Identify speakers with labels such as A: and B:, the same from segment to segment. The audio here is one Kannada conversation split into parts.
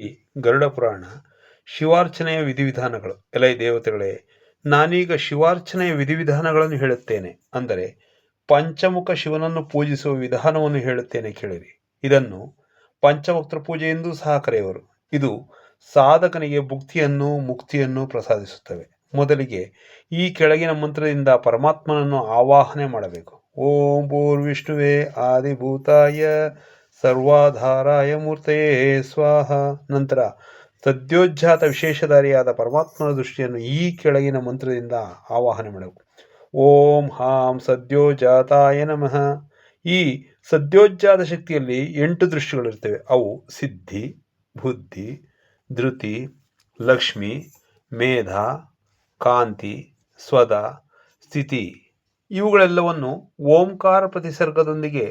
A: ಈ ಗರುಡ ಪುರಾಣ ಶಿವಾರ್ಚನೆಯ ವಿಧಿವಿಧಾನಗಳು. ಎಲೈ ದೇವತೆಗಳೇ, ನಾನೀಗ ಶಿವಾರ್ಚನೆಯ ವಿಧಿವಿಧಾನಗಳನ್ನು ಹೇಳುತ್ತೇನೆ. ಅಂದರೆ ಪಂಚಮುಖ ಶಿವನನ್ನು ಪೂಜಿಸುವ ವಿಧಾನವನ್ನು ಹೇಳುತ್ತೇನೆ, ಕೇಳಿರಿ. ಇದನ್ನು ಪಂಚವಕ್ತ್ರ ಪೂಜೆ ಎಂದೂ ಸಹ ಕರೆಯುವರು. ಇದು ಸಾಧಕನಿಗೆ ಭುಕ್ತಿಯನ್ನು ಮುಕ್ತಿಯನ್ನು ಪ್ರಸಾದಿಸುತ್ತವೆ. ಮೊದಲಿಗೆ ಈ ಕೆಳಗಿನ ಮಂತ್ರದಿಂದ ಪರಮಾತ್ಮನನ್ನು ಆವಾಹನೆ ಮಾಡಬೇಕು. ಓಂ ಭೂರ್ವಿಷ್ಣುವೇ ಆದಿಭೂತಾಯ ಸರ್ವಾಧಾರಾಯ ಮೂರ್ತಯೇ ಸ್ವಾಹ. ನಂತರ ಸದ್ಯೋಜ್ಜಾತ ವಿಶೇಷಧಾರಿಯಾದ ಪರಮಾತ್ಮನ ದೃಷ್ಟಿಯನ್ನು ಈ ಕೆಳಗಿನ ಮಂತ್ರದಿಂದ ಆವಾಹನೆ ಮಾಡಬೇಕು. ಓಂ ಹಾಂ ಸದ್ಯೋಜಾತಾಯ ನಮಃ. ಈ ಸದ್ಯೋಜ್ಜಾತ ಶಕ್ತಿಯಲ್ಲಿ 8 ದೃಷ್ಟಿಗಳಿರ್ತವೆ. ಅವು ಸಿದ್ಧಿ, ಬುದ್ಧಿ, ಧೃತಿ, ಲಕ್ಷ್ಮಿ, ಮೇಧ, ಕಾಂತಿ, ಸ್ವದ, ಸ್ಥಿತಿ. ಇವುಗಳೆಲ್ಲವನ್ನು ಓಂಕಾರ ಪ್ರತಿಸರ್ಗದೊಂದಿಗೆ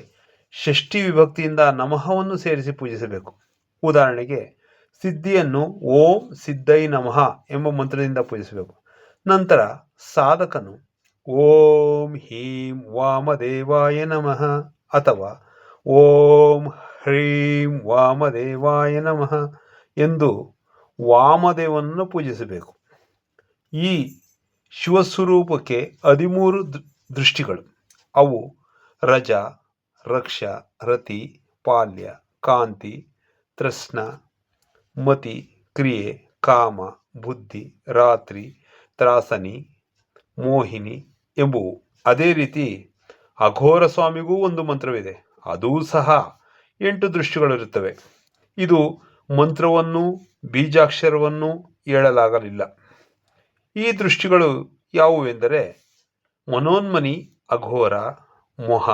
A: ಷಷ್ಠಿ ವಿಭಕ್ತಿಯಿಂದ ನಮಃವನ್ನು ಸೇರಿಸಿ ಪೂಜಿಸಬೇಕು. ಉದಾಹರಣೆಗೆ ಸಿದ್ಧಿಯನ್ನು ಓಂ ಸಿದ್ಧೈ ನಮಃ ಎಂಬ ಮಂತ್ರದಿಂದ ಪೂಜಿಸಬೇಕು. ನಂತರ ಸಾಧಕನು ಓಂ ಹೀಂ ವಾಮದೇವಾಯ ನಮಃ ಅಥವಾ ಓಂ ಹ್ರೀಂ ವಾಮದೇವಾಯ ನಮಃ ಎಂದು ವಾಮದೇವನನ್ನು ಪೂಜಿಸಬೇಕು. ಈ ಶಿವಸ್ವರೂಪಕ್ಕೆ 13 ದೃಷ್ಟಿಗಳು. ಅವು ರಜ, ರಕ್ಷ, ರತಿ, ಪಾಲ್ಯ, ಕಾಂತಿ, ತೃಷ್ಣ, ಮತಿ, ಕ್ರಿಯೆ, ಕಾಮ, ಬುದ್ಧಿ, ರಾತ್ರಿ, ತ್ರಾಸನಿ, ಮೋಹಿನಿ ಎಂಬುವು. ಅದೇ ರೀತಿ ಅಘೋರ ಸ್ವಾಮಿಗೂ ಒಂದು ಮಂತ್ರವಿದೆ. ಅದೂ ಸಹ 8 ದೃಷ್ಟಿಗಳಿರುತ್ತವೆ. ಇದು ಮಂತ್ರವನ್ನು ಬೀಜಾಕ್ಷರವನ್ನು ಹೇಳಲಾಗಲಿಲ್ಲ. ಈ ದೃಷ್ಟಿಗಳು ಯಾವುವೆಂದರೆ ಮನೋನ್ಮನಿ, ಅಘೋರ, ಮೊಹ,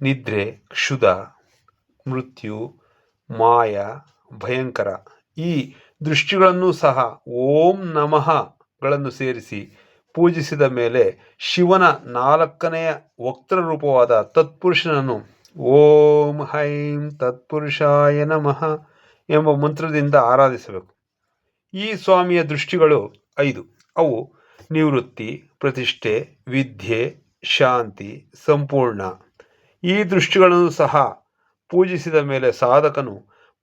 A: ನಿದ್ರೆ, ಕ್ಷುಧ, ಮೃತ್ಯು, ಮಾಯ, ಭಯಂಕರ. ಈ ದೃಷ್ಟಿಗಳನ್ನು ಸಹ ಓಂ ನಮಃ ಗಳನ್ನು ಸೇರಿಸಿ ಪೂಜಿಸಿದ ಮೇಲೆ ಶಿವನ 4ನೆಯ ವಕ್ತ್ರ ರೂಪವಾದ ತತ್ಪುರುಷನನ್ನು ಓಂ ಹೈಂ ತತ್ಪುರುಷಾಯ ನಮಃ ಎಂಬ ಮಂತ್ರದಿಂದ ಆರಾಧಿಸಬೇಕು. ಈ ಸ್ವಾಮಿಯ ದೃಷ್ಟಿಗಳು 5. ಅವು ನಿವೃತ್ತಿ, ಪ್ರತಿಷ್ಠೆ, ವಿದ್ಯೆ, ಶಾಂತಿ, ಸಂಪೂರ್ಣ. ಈ ದೃಷ್ಟಿಗಳನ್ನು ಸಹ ಪೂಜಿಸಿದ ಮೇಲೆ ಸಾಧಕನು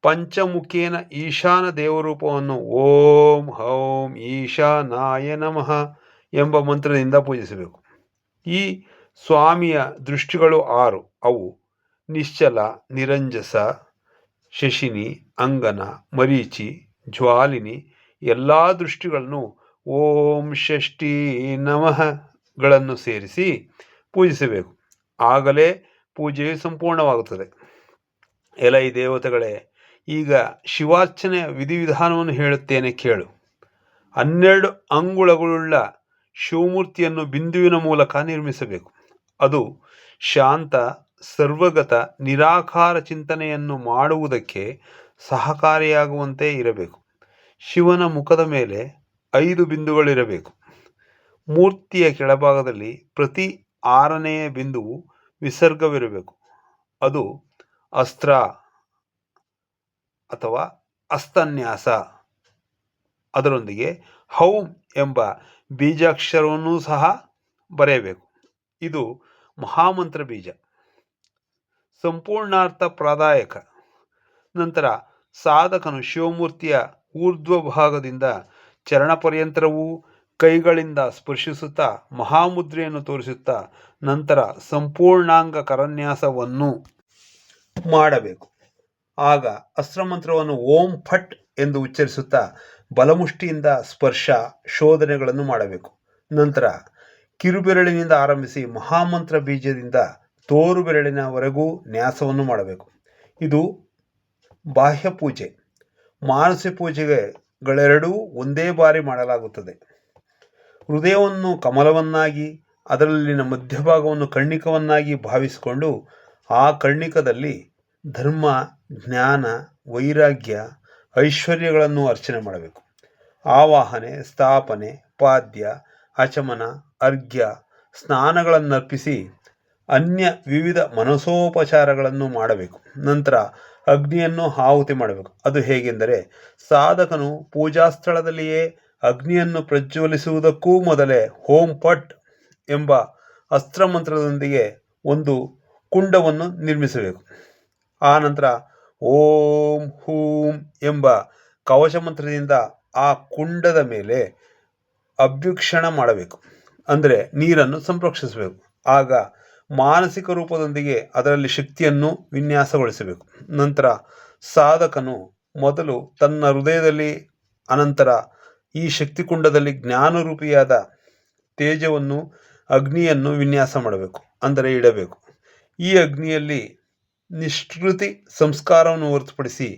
A: ಪಂಚಮುಖೇನ ಈಶಾನ ದೇವರೂಪವನ್ನು ಓಂ ಹೌಂ ಈಶಾನಾಯ ನಮಃ ಎಂಬ ಮಂತ್ರದಿಂದ ಪೂಜಿಸಬೇಕು. ಈ ಸ್ವಾಮಿಯ ದೃಷ್ಟಿಗಳು 6. ಅವು ನಿಶ್ಚಲ, ನಿರಂಜಸ, ಶಶಿನಿ, ಅಂಗನ, ಮರೀಚಿ, ಜ್ವಾಲಿನಿ. ಎಲ್ಲ ದೃಷ್ಟಿಗಳನ್ನು ಓಂ ಷಷ್ಠಿ ನಮಃಗಳನ್ನು ಸೇರಿಸಿ ಪೂಜಿಸಬೇಕು. ಆಗಲೇ ಪೂಜೆಯು ಸಂಪೂರ್ಣವಾಗುತ್ತದೆ. ಎಲೈ ದೇವತೆಗಳೇ, ಈಗ ಶಿವಾರ್ಚನೆಯ ವಿಧಿವಿಧಾನವನ್ನು ಹೇಳುತ್ತೇನೆ, ಕೇಳು. 12 ಅಂಗುಳಗಳುಳ್ಳ ಶಿವಮೂರ್ತಿಯನ್ನು ಬಿಂದುವಿನ ಮೂಲಕ ನಿರ್ಮಿಸಬೇಕು. ಅದು ಶಾಂತ, ಸರ್ವಗತ, ನಿರಾಕಾರ ಚಿಂತನೆಯನ್ನು ಮಾಡುವುದಕ್ಕೆ ಸಹಕಾರಿಯಾಗುವಂತೆ ಇರಬೇಕು. ಶಿವನ ಮುಖದ ಮೇಲೆ 5 ಬಿಂದುಗಳಿರಬೇಕು. ಮೂರ್ತಿಯ ಕೆಳಭಾಗದಲ್ಲಿ ಪ್ರತಿ 6ನೆಯ ಬಿಂದುವು ವಿಸರ್ಗವಿರಬೇಕು. ಅದು ಅಸ್ತ್ರ ಅಥವಾ ಅಸ್ತನ್ಯಾಸ. ಅದರೊಂದಿಗೆ ಹೌಂ ಎಂಬ ಬೀಜಾಕ್ಷರವನ್ನೂ ಸಹ ಬರೆಯಬೇಕು. ಇದು ಮಹಾಮಂತ್ರ ಬೀಜ, ಸಂಪೂರ್ಣಾರ್ಥ ಪ್ರದಾಯಕ. ನಂತರ ಸಾಧಕನು ಶಿವಮೂರ್ತಿಯ ಊರ್ಧ್ವ ಭಾಗದಿಂದ ಚರಣಪರ್ಯಂತರವೂ ಕೈಗಳಿಂದ ಸ್ಪರ್ಶಿಸುತ್ತಾ ಮಹಾಮುದ್ರೆಯನ್ನು ತೋರಿಸುತ್ತಾ ನಂತರ ಸಂಪೂರ್ಣಾಂಗ ಕರನ್ಯಾಸವನ್ನು ಮಾಡಬೇಕು. ಆಗ ಅಸ್ತ್ರಮಂತ್ರವನ್ನು ಓಂ ಫಟ್ ಎಂದು ಉಚ್ಚರಿಸುತ್ತಾ ಬಲಮುಷ್ಟಿಯಿಂದ ಸ್ಪರ್ಶ ಶೋಧನೆಗಳನ್ನು ಮಾಡಬೇಕು. ನಂತರ ಕಿರುಬೆರಳಿನಿಂದ ಆರಂಭಿಸಿ ಮಹಾಮಂತ್ರ ಬೀಜದಿಂದ ತೋರು ಬೆರಳಿನವರೆಗೂ ನ್ಯಾಸವನ್ನು ಮಾಡಬೇಕು. ಇದು ಬಾಹ್ಯ ಪೂಜೆ. ಮಾನಸ ಪೂಜೆಗಳೆರಡೂ ಒಂದೇ ಬಾರಿ ಮಾಡಲಾಗುತ್ತದೆ. ಹೃದಯವನ್ನು ಕಮಲವನ್ನಾಗಿ ಅದರಲ್ಲಿನ ಮಧ್ಯಭಾಗವನ್ನು ಕರ್ಣಿಕವನ್ನಾಗಿ ಭಾವಿಸಿಕೊಂಡು ಆ ಕರ್ಣಿಕದಲ್ಲಿ ಧರ್ಮ, ಜ್ಞಾನ, ವೈರಾಗ್ಯ, ಐಶ್ವರ್ಯಗಳನ್ನು ಅರ್ಚನೆ ಮಾಡಬೇಕು. ಆವಾಹನೆ, ಸ್ಥಾಪನೆ, ಪಾದ್ಯ, ಆಚಮನ, ಅರ್ಘ್ಯ, ಸ್ನಾನಗಳನ್ನರ್ಪಿಸಿ ಅನ್ಯ ವಿವಿಧ ಮನಸೋಪಚಾರಗಳನ್ನು ಮಾಡಬೇಕು. ನಂತರ ಅಗ್ನಿಯನ್ನು ಆಹುತಿ ಮಾಡಬೇಕು. ಅದು ಹೇಗೆಂದರೆ ಸಾಧಕನು ಪೂಜಾ ಸ್ಥಳದಲ್ಲಿಯೇ ಅಗ್ನಿಯನ್ನು ಪ್ರಜ್ವಲಿಸುವುದಕ್ಕೂ ಮೊದಲೇ ಓಂ ಪಟ್ ಎಂಬ ಅಸ್ತ್ರಮಂತ್ರದೊಂದಿಗೆ ಒಂದು ಕುಂಡವನ್ನು ನಿರ್ಮಿಸಬೇಕು. ಆ ನಂತರ ಓಂ ಹೂಂ ಎಂಬ ಕವಚ ಮಂತ್ರದಿಂದ ಆ ಕುಂಡದ ಮೇಲೆ ಅಭ್ಯುಕ್ಷಣ ಮಾಡಬೇಕು, ಅಂದರೆ ನೀರನ್ನು ಸಂರಕ್ಷಿಸಬೇಕು. ಆಗ ಮಾನಸಿಕ ರೂಪದೊಂದಿಗೆ ಅದರಲ್ಲಿ ಶಕ್ತಿಯನ್ನು ವಿನ್ಯಾಸಗೊಳಿಸಬೇಕು. ನಂತರ ಸಾಧಕನು ಮೊದಲು ತನ್ನ ಹೃದಯದಲ್ಲಿ, ಅನಂತರ ಈ ಶಕ್ತಿಕುಂಡದಲ್ಲಿ ಜ್ಞಾನರೂಪಿಯಾದ ತೇಜವನ್ನು, ಅಗ್ನಿಯನ್ನು ವಿನ್ಯಾಸ ಮಾಡಬೇಕು, ಅಂದರೆ ಇಡಬೇಕು. ಈ ಅಗ್ನಿಯಲ್ಲಿ ನಿಷ್ಕೃತಿ ಸಂಸ್ಕಾರವನ್ನು ಹೊರತುಪಡಿಸಿ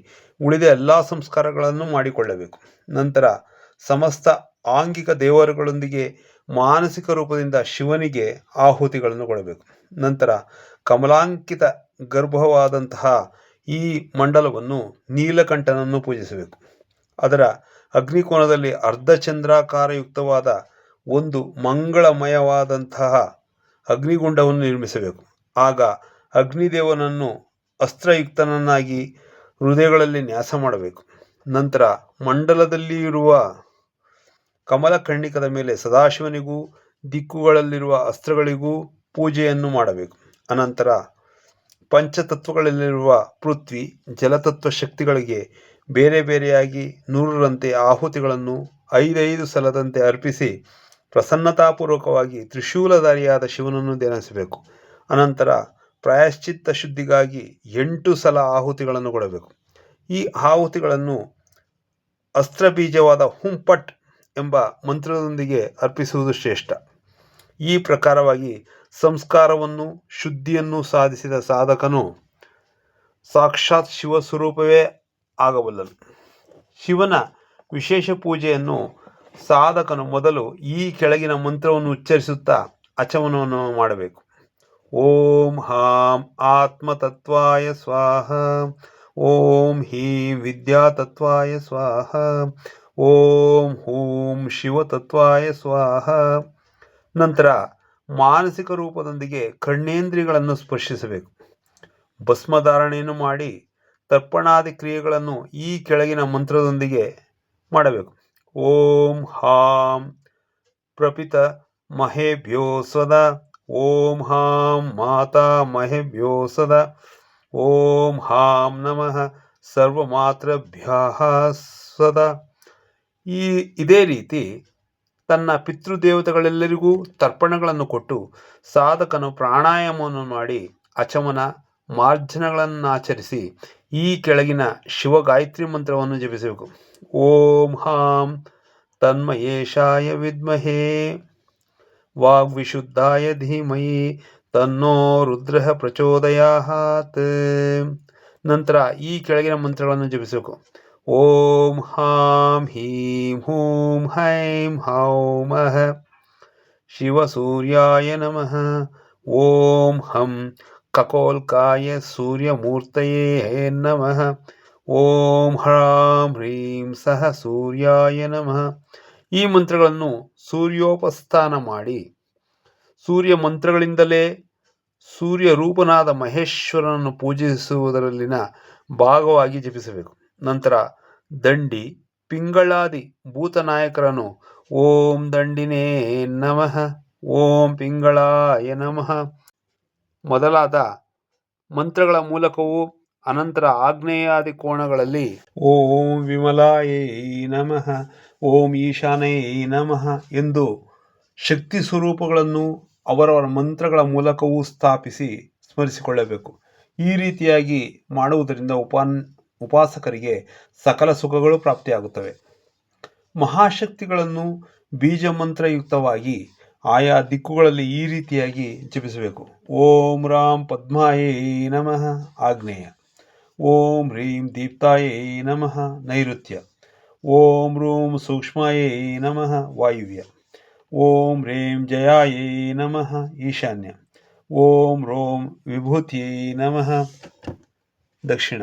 A: ಉಳಿದ ಎಲ್ಲ ಸಂಸ್ಕಾರಗಳನ್ನು ಮಾಡಿಕೊಳ್ಳಬೇಕು. ನಂತರ ಸಮಸ್ತ ಆಂಗಿಕ ದೇವರುಗಳೊಂದಿಗೆ ಮಾನಸಿಕ ರೂಪದಿಂದ ಶಿವನಿಗೆ ಆಹುತಿಗಳನ್ನು ಕೊಡಬೇಕು. ನಂತರ ಕಮಲಾಂಕಿತ ಗರ್ಭವಾದಂತಹ ಈ ಮಂಡಲವನ್ನು ನೀಲಕಂಠನನ್ನು ಪೂಜಿಸಬೇಕು. ಅದರ ಅಗ್ನಿಕೋನದಲ್ಲಿ ಅರ್ಧಚಂದ್ರಾಕಾರಯುಕ್ತವಾದ ಒಂದು ಮಂಗಳಮಯವಾದಂತಹ ಅಗ್ನಿಗುಂಡವನ್ನು ನಿರ್ಮಿಸಬೇಕು. ಆಗ ಅಗ್ನಿದೇವನನ್ನು ಅಸ್ತ್ರಯುಕ್ತನನ್ನಾಗಿ ಹೃದಯಗಳಲ್ಲಿ ನ್ಯಾಸ ಮಾಡಬೇಕು. ನಂತರ ಮಂಡಲದಲ್ಲಿ ಇರುವ ಕಮಲಕರ್ಣಿಕದ ಮೇಲೆ ಸದಾಶಿವನಿಗೂ ದಿಕ್ಕುಗಳಲ್ಲಿರುವ ಅಸ್ತ್ರಗಳಿಗೂ ಪೂಜೆಯನ್ನು ಮಾಡಬೇಕು. ಅನಂತರ ಪಂಚತತ್ವಗಳಲ್ಲಿರುವ ಪೃಥ್ವಿ, ಜಲತತ್ವ ಶಕ್ತಿಗಳಿಗೆ ಬೇರೆ ಬೇರೆಯಾಗಿ 100ರಂತೆ ಆಹುತಿಗಳನ್ನು 5 ಸಲದಂತೆ ಅರ್ಪಿಸಿ ಪ್ರಸನ್ನತಾಪೂರ್ವಕವಾಗಿ ತ್ರಿಶೂಲಧಾರಿಯಾದ ಶಿವನನ್ನು ಧ್ಯಾನಿಸಬೇಕು. ಅನಂತರ ಪ್ರಾಯಶ್ಚಿತ್ತ ಶುದ್ಧಿಗಾಗಿ 8 ಸಲ ಆಹುತಿಗಳನ್ನು ಕೊಡಬೇಕು. ಈ ಆಹುತಿಗಳನ್ನು ಅಸ್ತ್ರಬೀಜವಾದ ಹುಂಪಟ್ ಎಂಬ ಮಂತ್ರದೊಂದಿಗೆ ಅರ್ಪಿಸುವುದು ಶ್ರೇಷ್ಠ. ಈ ಪ್ರಕಾರವಾಗಿ ಸಂಸ್ಕಾರವನ್ನು, ಶುದ್ಧಿಯನ್ನು ಸಾಧಿಸಿದ ಸಾಧಕನು ಸಾಕ್ಷಾತ್ ಶಿವಸ್ವರೂಪವೇ ಆಗಬಲ್ಲನು. ಶಿವನ ವಿಶೇಷ ಪೂಜೆಯನ್ನು ಸಾಧಕನು ಮೊದಲು ಈ ಕೆಳಗಿನ ಮಂತ್ರವನ್ನು ಉಚ್ಚರಿಸುತ್ತಾ ಆಚಮನವನ್ನು ಮಾಡಬೇಕು. ಓಂ ಹಾಂ ಆತ್ಮತತ್ವಾಯ ಸ್ವಾಹ, ಓಂ ಹೀಂ ವಿದ್ಯಾತತ್ವಾಯ ಸ್ವಾಹ, ಓಂ ಹೂಂ ಶಿವತತ್ವಾಯ ಸ್ವಾಹ. ನಂತರ ಮಾನಸಿಕ ರೂಪದೊಂದಿಗೆ ಕರ್ಣೇಂದ್ರಿಯಗಳನ್ನು ಸ್ಪರ್ಶಿಸಬೇಕು. ಭಸ್ಮಧಾರಣೆಯನ್ನು ಮಾಡಿ ತರ್ಪಣಾದಿ ಕ್ರಿಯೆಗಳನ್ನು ಈ ಕೆಳಗಿನ ಮಂತ್ರದೊಂದಿಗೆ ಮಾಡಬೇಕು. ಓಂ ಹಾಂ ಪ್ರಪಿತ ಮಹೇಭ್ಯೋ ಸ್ವದ, ಓಂ ಹಾಂ ಮಾತಾ ಮಹೇಭ್ಯೋ ಸದ, ಓಂ ಹಾಂ ನಮಃ ಸರ್ವಮಾತೃಭ್ಯಃ ಸದಾ. ಇದೇ ರೀತಿ ತನ್ನ ಪಿತೃದೇವತೆಗಳೆಲ್ಲರಿಗೂ ತರ್ಪಣಗಳನ್ನು ಕೊಟ್ಟು ಸಾಧಕನು ಪ್ರಾಣಾಯಾಮವನ್ನು ಮಾಡಿ ಅಚಮನ ಮಾರ್ಜನಗಳನ್ನಾಚರಿಸಿ ಈ ಕೆಳಗಿನ ಶಿವಗಾಯತ್ರಿ ಮಂತ್ರವನ್ನು ಜಪಿಸಬೇಕು. ಓಂ ಹಾಂ ತನ್ಮಯೇಶಾಯ ವಿದ್ಮಹೇ ವಾಗ್ವಿಶುದ್ಧಾಯ ಧೀಮಹಿ ತನ್ನೋ ರುದ್ರ ಪ್ರಚೋದಯಾತ್. ನಂತರ ಈ ಕೆಳಗಿನ ಮಂತ್ರಗಳನ್ನು ಜಪಿಸಬೇಕು. ಓಂ ಹಾಂ ಹೀಂ ಹೂಂ ಹೈಂ ಹೌಂ ಶಿವಸೂರ್ಯಾಯ ನಮಃ. ಓಂ ಹಂ ಕಕೋಲ್ಕಾಯ ಸೂರ್ಯಮೂರ್ತಯೇ ನಮಃ. ಓಂ ಹ್ರಾಂ ಹ್ರೀಂ ಸಹ ಸೂರ್ಯಾಯ ನಮಃ. ಈ ಮಂತ್ರಗಳನ್ನು ಸೂರ್ಯೋಪಸ್ಥಾನ ಮಾಡಿ ಸೂರ್ಯ ಮಂತ್ರಗಳಿಂದಲೇ ಸೂರ್ಯ ರೂಪನಾದ ಮಹೇಶ್ವರನನ್ನು ಪೂಜಿಸುವುದರಲ್ಲಿನ ಭಾಗವಾಗಿ ಜಪಿಸಬೇಕು. ನಂತರ ದಂಡಿ, ಪಿಂಗಳಾದಿ ಭೂತನಾಯಕರನ್ನು ಓಂ ದಂಡಿನೇ ನಮಃ, ಓಂ ಪಿಂಗಳಾಯ ನಮಃ ಮೊದಲಾದ ಮಂತ್ರಗಳ ಮೂಲಕವೂ, ಅನಂತರ ಆಗ್ನೇಯಾದಿ ಕೋಣಗಳಲ್ಲಿ ಓಂ ವಿಮಲಾಯೇ ನಮಃ, ಓಂ ಈಶಾನಯೇ ನಮಃ ಎಂದು ಶಕ್ತಿ ಸ್ವರೂಪಗಳನ್ನು ಅವರವರ ಮಂತ್ರಗಳ ಮೂಲಕವೂ ಸ್ಥಾಪಿಸಿ ಸ್ಮರಿಸಿಕೊಳ್ಳಬೇಕು. ಈ ರೀತಿಯಾಗಿ ಮಾಡುವುದರಿಂದ ಉಪಾಸಕರಿಗೆ ಸಕಲ ಸುಖಗಳು ಪ್ರಾಪ್ತಿಯಾಗುತ್ತವೆ. ಮಹಾಶಕ್ತಿಗಳನ್ನು ಬೀಜಮಂತ್ರಯುಕ್ತವಾಗಿ ಆಯಾ ದಿಕ್ಕುಗಳಲ್ಲಿ ಈ ರೀತಿಯಾಗಿ ಜಪಿಸಬೇಕು. ಓಂ ರಾಂ ಪದ್ಮಾಯೇ ನಮಃ ಆಗ್ನೇಯ, ಓಂ ಹ್ರೀಂ ದೀಪ್ತಾಯೇ ನಮಃ ನೈಋತ್ಯ, ಓಂ ರೂಂ ಸೂಕ್ಷ್ಮಾಯೇ ನಮಃ ವಾಯುವ್ಯ, ಓಂ ಹ್ರೀಂ ಜಯಾಯೇ ನಮಃ ಈಶಾನ್ಯ, ಓಂ ರೋಂ ವಿಭೂತಿಯೇ ನಮಃ ದಕ್ಷಿಣ,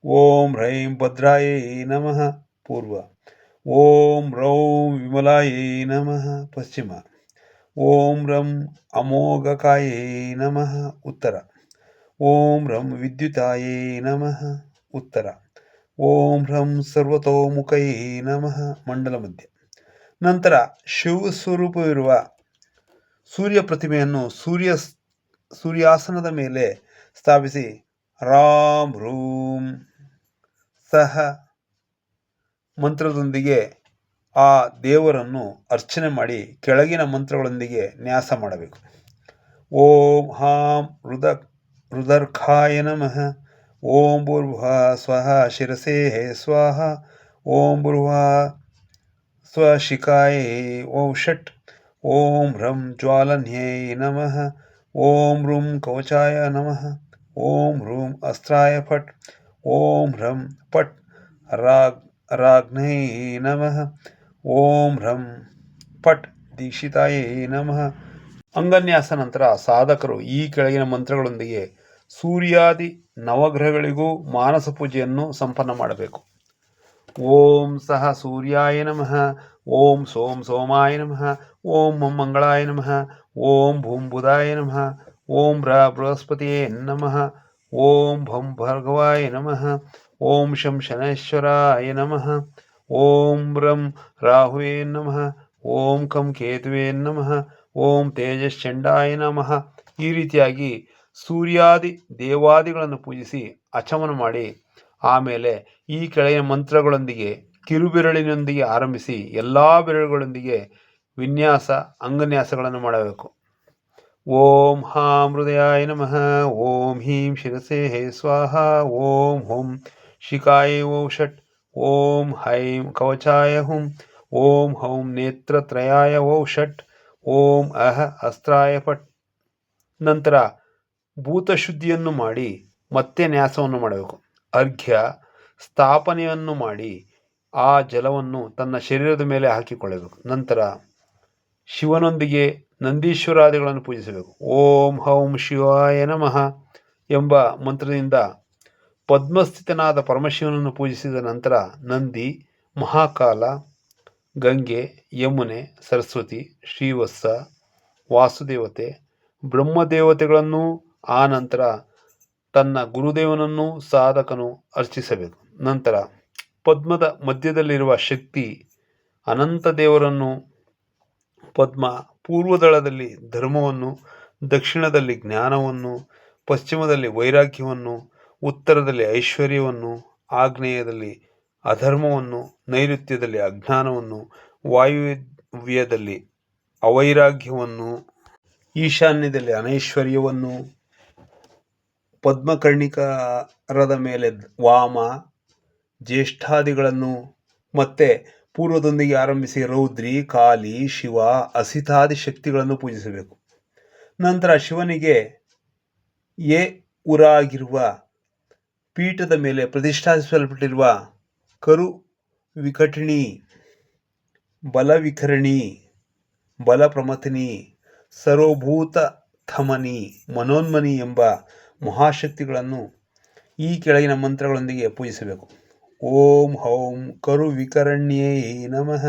A: ಓಂ ಹ್ರೈಂ ಭದ್ರಾಯೇ ನಮಃ ಪೂರ್ವ, ಓಂ ರೌಂ ವಿಮಲಾಯೇ ನಮಃ ಪಶ್ಚಿಮ, ಓಂ ರಂ ಅಮೋಘಕಾಯೇ ನಮಃ ಉತ್ತರ, ಓಂ ರಂ ವಿದ್ಯುತಾಯೇ ನಮಃ ಉತ್ತರ, ಓಂ ರಂ ಸರ್ವತೋಮುಖಯೇ ನಮಃ ಮಂಡಲ ಮಧ್ಯ. ನಂತರ ಶಿವಸ್ವರೂಪವಿರುವ ಸೂರ್ಯ ಪ್ರತಿಮೆಯನ್ನು ಸೂರ್ಯಾಸನದ ಮೇಲೆ ಸ್ಥಾಪಿಸಿ ರಾಮ್ ರೂಂ ಸಹ ಮಂತ್ರದೊಂದಿಗೆ ಆ ದೇವರನ್ನು ಅರ್ಚನೆ ಮಾಡಿ ಕೆಳಗಿನ ಮಂತ್ರಗಳೊಂದಿಗೆ ನ್ಯಾಸ ಮಾಡಬೇಕು. ಓಂ ಹಾಂ ರುದರ್ಖಾಯ ನಮಃ. ಓಂ ಭೂರ್ಭುವಃ ಸ್ವಃ ಶಿರಸೇ ಸ್ವಾಹ. ಓಂ ಭೂರ್ಭುವಃ ಸ್ವಶಿಖಾಯ ಓಂ ಷಟ್. ಓಂ ಹ್ರಂ ಜ್ವಾಲನ್ಯೈ ನಮಃ. ಓಂ ರೂಂ ಕವಚಾಯ ನಮಃ. ಓಂ ರೂಂ ಅಸ್ತ್ರಾಯ ಫಟ್. ಓಂ ಹ್ರಂ ಪಟ್ ರಾಗ್ನೈ ನಮಃ. ಓಂ ಹ್ರಂ ಪಟ್ ದೀಕ್ಷಿತಾಯ ನಮಃ. ಅಂಗನ್ಯಾಸ ನಂತರ ಸಾಧಕರು ಈ ಕೆಳಗಿನ ಮಂತ್ರಗಳೊಂದಿಗೆ ಸೂರ್ಯಾದಿ ನವಗ್ರಹಗಳಿಗೂ ಮಾನಸ ಪೂಜೆಯನ್ನು ಸಂಪನ್ನ ಮಾಡಬೇಕು. ಓಂ ಸಹ ಸೂರ್ಯಾಯ ನಮಃ. ಓಂ ಸೋಂ ಸೋಮಾಯ ನಮಃ. ಓಂ ಮಂಗಳಾಯ ನಮಃ. ಓಂ ಭೂಂ ಬುಧಾಯ ನಮಃ. ಓಂ ಬೃಹಸ್ಪತಿಯೇ ನಮಃ. ಓಂ ಭಂ ಭಾರ್ಗವಾಯ ನಮಃ. ಓಂ ಶಂ ಶನೈಶ್ವರಾಯ ನಮಃ. ಓಂ ರಂ ರಾಹುವೇ ನಮಃ. ಓಂ ಕಂ ಕೇತುವೇ ನಮಃ. ಓಂ ತೇಜಶ್ಚಂಡಾಯ ನಮಃ. ಈ ರೀತಿಯಾಗಿ ಸೂರ್ಯಾದಿ ದೇವಾದಿಗಳನ್ನು ಪೂಜಿಸಿ ಅಚಮನ ಮಾಡಿ ಆಮೇಲೆ ಈ ಕೆಳಗಿನ ಮಂತ್ರಗಳೊಂದಿಗೆ ಕಿರುಬೆರಳಿನೊಂದಿಗೆ ಆರಂಭಿಸಿ ಎಲ್ಲ ಬೆರಳುಗಳೊಂದಿಗೆ ವಿನ್ಯಾಸ ಅಂಗನ್ಯಾಸಗಳನ್ನು ಮಾಡಬೇಕು. ಓಂ ಹಾಂ ಹೃದಯಾಯ ನಮಃ. ಓಂ ಹೀಂ ಶಿರಸೇ ಸ್ವಾಹ. ಓಂ ಹುಂ ಶಿಖಾಯ ಓಂ ಷಟ್. ಓಂ ಹೈಂ ಕವಚಾಯ ಹುಂ. ಓಂ ಹೌಂ ನೇತ್ರತ್ರಯಾಯ ಓಂ ಷಟ್. ಓಂ ಅಹ ಅಸ್ತ್ರಾಯ ಪಟ್. ನಂತರ ಭೂತಶುದ್ಧಿಯನ್ನು ಮಾಡಿ ಮತ್ತೆ ನ್ಯಾಸವನ್ನು ಮಾಡಬೇಕು. ಅರ್ಘ್ಯ ಸ್ಥಾಪನೆಯನ್ನು ಮಾಡಿ ಆ ಜಲವನ್ನು ತನ್ನ ಶರೀರದ ಮೇಲೆ ಹಾಕಿಕೊಳ್ಳಬೇಕು. ನಂತರ ಶಿವನೊಂದಿಗೆ ನಂದೀಶ್ವರಾದಿಗಳನ್ನು ಪೂಜಿಸಬೇಕು. ಓಂ ಹೌಂ ಶಿವಾಯ ನಮಃ ಎಂಬ ಮಂತ್ರದಿಂದ ಪದ್ಮಸ್ಥಿತನಾದ ಪರಮಶಿವನನ್ನು ಪೂಜಿಸಿದ ನಂತರ ನಂದಿ, ಮಹಾಕಾಲ, ಗಂಗೆ, ಯಮುನೆ, ಸರಸ್ವತಿ, ಶ್ರೀವತ್ಸ, ವಾಸುದೇವತೆ, ಬ್ರಹ್ಮದೇವತೆಗಳನ್ನು ಆ ನಂತರ ತನ್ನ ಗುರುದೇವನನ್ನು ಸಾಧಕನು ಅರ್ಚಿಸಬೇಕು. ನಂತರ ಪದ್ಮದ ಮಧ್ಯದಲ್ಲಿರುವ ಶಕ್ತಿ ಅನಂತ ದೇವರನ್ನು, ಪದ್ಮ ಪೂರ್ವದಳದಲ್ಲಿ ಧರ್ಮವನ್ನು, ದಕ್ಷಿಣದಲ್ಲಿ ಜ್ಞಾನವನ್ನು, ಪಶ್ಚಿಮದಲ್ಲಿ ವೈರಾಗ್ಯವನ್ನು, ಉತ್ತರದಲ್ಲಿ ಐಶ್ವರ್ಯವನ್ನು, ಆಗ್ನೇಯದಲ್ಲಿ ಅಧರ್ಮವನ್ನು, ನೈಋತ್ಯದಲ್ಲಿ ಅಜ್ಞಾನವನ್ನು, ವಾಯುವ್ಯದಲ್ಲಿ ಅವೈರಾಗ್ಯವನ್ನು, ಈಶಾನ್ಯದಲ್ಲಿ ಅನೈಶ್ವರ್ಯವನ್ನು, ಪದ್ಮಕರ್ಣಿಕರದ ಮೇಲೆ ವಾಮ, ಜ್ಯೇಷ್ಠಾದಿಗಳನ್ನು ಮತ್ತೆ ಪೂರ್ವದೊಂದಿಗೆ ಆರಂಭಿಸಿ ರೌದ್ರಿ, ಕಾಲಿ, ಶಿವ, ಅಸಿತಾದಿ ಶಕ್ತಿಗಳನ್ನು ಪೂಜಿಸಬೇಕು. ನಂತರ ಶಿವನಿಗೆ ಉರಾಗಿರುವ ಪೀಠದ ಮೇಲೆ ಪ್ರತಿಷ್ಠಾಪಿಸಲ್ಪಟ್ಟಿರುವ ಕರು ವಿಕಟಿಣಿ, ಬಲವಿಕರಣಿ, ಬಲಪ್ರಮಥಿನಿ, ಸರ್ವಭೂತ ಥಮನಿ, ಮನೋನ್ಮನಿ ಎಂಬ ಮಹಾಶಕ್ತಿಗಳನ್ನು ಈ ಕೆಳಗಿನ ಮಂತ್ರಗಳೊಂದಿಗೆ ಪೂಜಿಸಬೇಕು. ಓಂ ಹೌಂ ಕರು ವಿಕರಣ್ಯೈ ನಮಃ.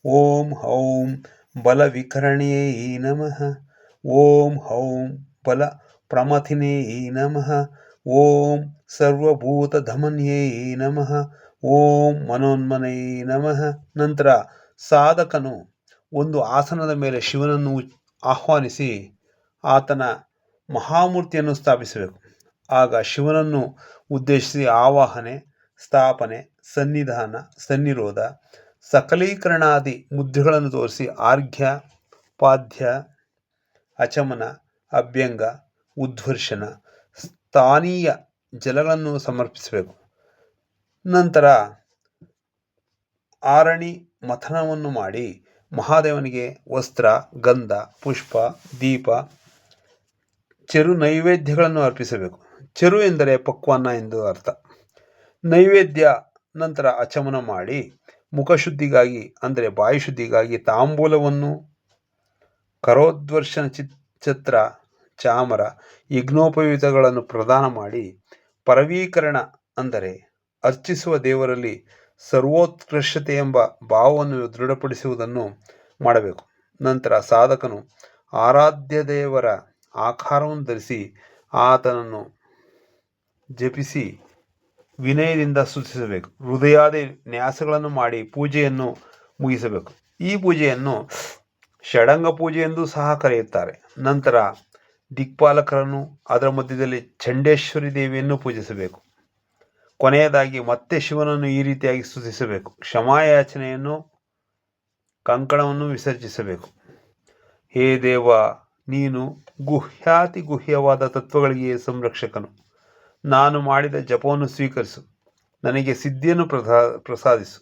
A: ಓಂ ಹೌಂ ಬಲವಿಕರಣ್ಯೈ ನಮಃ. ಓಂ ಹೌಂ ಬಲ ಪ್ರಮಥಿನೇ ನಮಃ. ಓಂ ಸರ್ವಭೂತಧಮನ್ಯೈ ನಮಃ. ಓಂ ಮನೋನ್ಮನೈ ನಮಃ. ನಂತರ ಸಾಧಕನು ಒಂದು ಆಸನದ ಮೇಲೆ ಶಿವನನ್ನು ಆಹ್ವಾನಿಸಿ ಆತನ ಮಹಾಮೂರ್ತಿಯನ್ನು ಸ್ಥಾಪಿಸಬೇಕು. ಆಗ ಶಿವನನ್ನು ಉದ್ದೇಶಿಸಿ ಆವಾಹನೆ, ಸ್ಥಾಪನೆ, ಸನ್ನಿಧಾನ, ಸನ್ನಿರೋಧ, ಸಕಲೀಕರಣಾದಿ ಮುದ್ರೆಗಳನ್ನು ತೋರಿಸಿ ಆರ್ಘ್ಯ, ಪಾದ್ಯ, ಅಚಮನ, ಅಭ್ಯಂಗ, ಉದ್ವರ್ಷಣ, ಸ್ಥಾನೀಯ ಜಲಗಳನ್ನು ಸಮರ್ಪಿಸಬೇಕು. ನಂತರ ಆರಣಿ ಮಥನವನ್ನು ಮಾಡಿ ಮಹಾದೇವನಿಗೆ ವಸ್ತ್ರ, ಗಂಧ, ಪುಷ್ಪ, ದೀಪ, ಚೆರು ನೈವೇದ್ಯಗಳನ್ನು ಅರ್ಪಿಸಬೇಕು. ಚೆರು ಎಂದರೆ ಪಕ್ವಾನ್ನ ಎಂದು ಅರ್ಥ. ನೈವೇದ್ಯ ನಂತರ ಅಚಮನ ಮಾಡಿ ಮುಖಶುದ್ಧಿಗಾಗಿ ಅಂದರೆ ಬಾಯಿಶುದ್ಧಿಗಾಗಿ ತಾಂಬೂಲವನ್ನು, ಕರೋದ್ವರ್ಷಣ ಛತ್ರ, ಚಾಮರ, ಯಜ್ಞೋಪವೀತಗಳನ್ನು ಪ್ರದಾನ ಮಾಡಿ ಪರವೀಕರಣ ಅಂದರೆ ಅರ್ಚಿಸುವ ದೇವರಲ್ಲಿ ಸರ್ವೋತ್ಕೃಷ್ಟತೆ ಎಂಬ ಭಾವವನ್ನು ದೃಢಪಡಿಸುವುದನ್ನು ಮಾಡಬೇಕು. ನಂತರ ಸಾಧಕನು ಆರಾಧ್ಯ ದೇವರ ಆಕಾರವನ್ನು ಧರಿಸಿ ಆತನನ್ನು ಜಪಿಸಿ ವಿನಯದಿಂದ ಸ್ತುತಿಸಬೇಕು. ಹೃದಯಾದಿ ನ್ಯಾಸಗಳನ್ನು ಮಾಡಿ ಪೂಜೆಯನ್ನು ಮುಗಿಸಬೇಕು. ಈ ಪೂಜೆಯನ್ನು ಷಡಂಗ ಪೂಜೆ ಎಂದು ಸಹ ಕರೆಯುತ್ತಾರೆ. ನಂತರ ದಿಕ್ಪಾಲಕರನ್ನು, ಅದರ ಮಧ್ಯದಲ್ಲಿ ಚಂಡೇಶ್ವರಿ ದೇವಿಯನ್ನು ಪೂಜಿಸಬೇಕು. ಕೊನೆಯದಾಗಿ ಮತ್ತೆ ಶಿವನನ್ನು ಈ ರೀತಿಯಾಗಿ ಸ್ತುತಿಸಬೇಕು. ಕ್ಷಮಾಯಾಚನೆಯನ್ನು, ಕಂಕಣವನ್ನು ವಿಸರ್ಜಿಸಬೇಕು. ಹೇ ದೇವ, ನೀನು ಗುಹ್ಯಾತಿ ಗುಹ್ಯವಾದ ತತ್ವಗಳಿಗೆ ಸಂರಕ್ಷಕನು. ನಾನು ಮಾಡಿದ ಜಪವನ್ನು ಸ್ವೀಕರಿಸು. ನನಗೆ ಸಿದ್ಧಿಯನ್ನು ಪ್ರಸಾದಿಸು.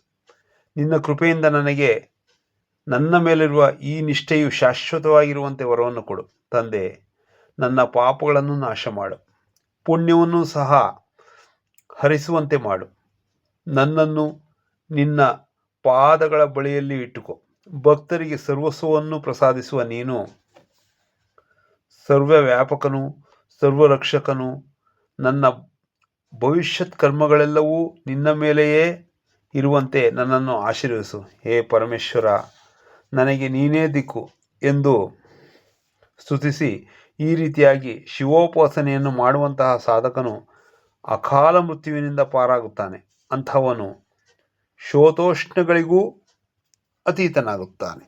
A: ನಿನ್ನ ಕೃಪೆಯಿಂದ ನನಗೆ ನನ್ನ ಮೇಲಿರುವ ಈ ನಿಷ್ಠೆಯು ಶಾಶ್ವತವಾಗಿರುವಂತೆ ವರವನ್ನು ಕೊಡು. ತಂದೆ, ನನ್ನ ಪಾಪಗಳನ್ನು ನಾಶ ಮಾಡು. ಪುಣ್ಯವನ್ನು ಸಹ ಹರಿಸುವಂತೆ ಮಾಡು. ನನ್ನನ್ನು ನಿನ್ನ ಪಾದಗಳ ಬಳಿಯಲ್ಲಿ ಇಟ್ಟುಕೋ. ಭಕ್ತರಿಗೆ ಸರ್ವಸ್ವವನ್ನು ಪ್ರಸಾದಿಸುವ ನೀನು ಸರ್ವವ್ಯಾಪಕನು, ಸರ್ವರಕ್ಷಕನು. ನನ್ನ ಭವಿಷ್ಯತ್ ಕರ್ಮಗಳೆಲ್ಲವೂ ನಿನ್ನ ಮೇಲೆಯೇ ಇರುವಂತೆ ನನ್ನನ್ನು ಆಶೀರ್ವದಿಸು. ಹೇ ಪರಮೇಶ್ವರ, ನನಗೆ ನೀನೇ ದಿಕ್ಕು ಎಂದು ಸ್ತುತಿಸಿ ಈ ರೀತಿಯಾಗಿ ಶಿವೋಪಾಸನೆಯನ್ನು ಮಾಡುವಂತಹ ಸಾಧಕನು ಅಕಾಲ ಮೃತ್ಯುವಿನಿಂದ ಪಾರಾಗುತ್ತಾನೆ. ಅಂಥವನು ಶೋತೋಷ್ಣಗಳಿಗೂ ಅತೀತನಾಗುತ್ತಾನೆ.